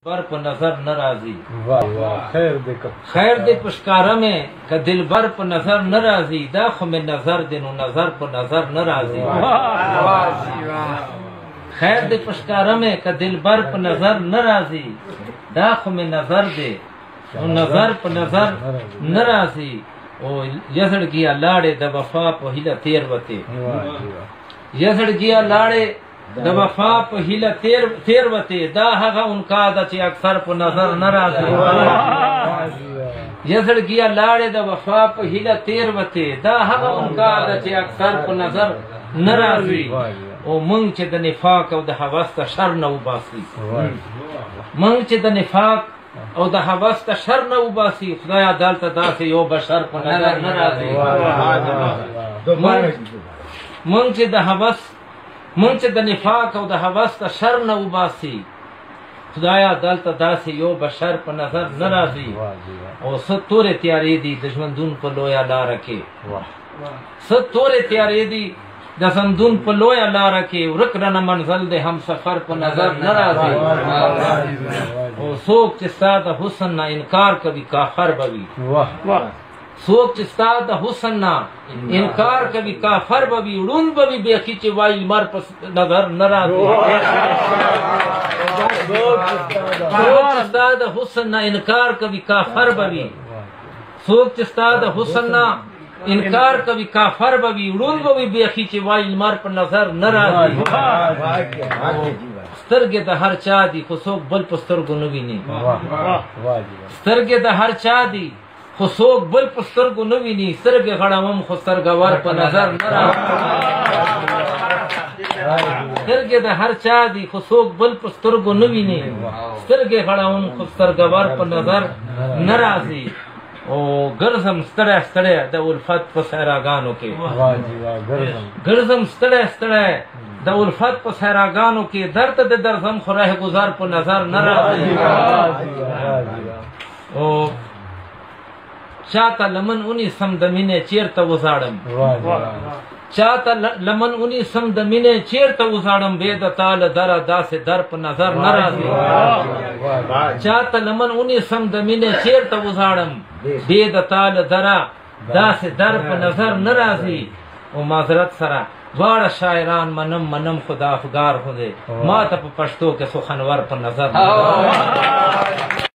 बर पर नजर न राजी। वाह वाह खैर दे पुष्कारा में का दिल बर पर नजर न राजी दाख में नजर दिनो नजर पर नजर न राजी। खैर दे पुष्कारा में का दिल बर पर नजर न राजी दाख में नजर दे नजर पर नजर न राजी। ओ यसड़ किया लाड़े द वफा पहिला तेर वते यसड़ किया लाड़े द वफा पहिला तेर वते दा हगा उनका दचे अक्सर पर नजर न राजी। यसड़ किया लाड़े द वफा पहिला तेर वते दा हगा उनका दचे अक्सर पर नजर न राजी। ओ मंग चे द निफाक ओ द हवस द शर न उबासी मंग चे द निफाक او د حوس ته شر نه وباسي خدایا دلته داسې یو بشر په نظر نه راځي۔ مونږ چې د حوس مونږ چې د نفاق او د حوس ته شر نه وباسي خدایا دلته داسې یو بشر په نظر نه راځي۔ او څه تورې تیارې دي د ژوندون په لویه لاره کې څه تورې تیارې دي د زندون په لویه لاره کې ورک رانه منزل د هم سفر په نظر نه راځي۔ او څوک چې ستا د حسن نه انکار کوي کافر به وي څوک چې ستا د حسن نه انکار کوي کافر به وي ړوند به وي بیخي چې وایي لمر په نظر نه راځي۔ څوک چې ستا د حسن نه انکار کوي کافر به وي څوک چې ستا د حسن نه انکار کوي کافر به وي ړوند به وي بیخي چې وایي لمر په نظر نه راځي۔ سترګې د هر چا دي خو څوک بل په سترګو نه ویني سترګې د هر چا دي خو څوک بل په سترګو نه ویني سترګې غړوم خو سترګور په نظر نه راځي۔ سترګې د هر چا دي خو څوک بل په سترګو نه ویني سترګې غړوم خو سترګور په نظر نه راځي۔ او ګرځم ستړی ستړی د الفت په صحراګانو کې ګرځم ستړی ستړی د الفت په صحراګانو کې درته د درځم خو راه گذار په نظر نه راځي۔ او چاته لمن اونی سم د مینې چیرته وزاړم چاته لمن اونی سم د مینې چیرته وزاړم بې د تاله دره داسې در په نظر نه راځي۔ چاته لمن اونی سم د مینې چیرته وزاړم بې د تاله دره داسې در په نظر نه راځي۔ او معذرت سره واړه شاعران منم خدا افګار خو دې ما ته په پښتو کې سخنور په نظر نه راځي۔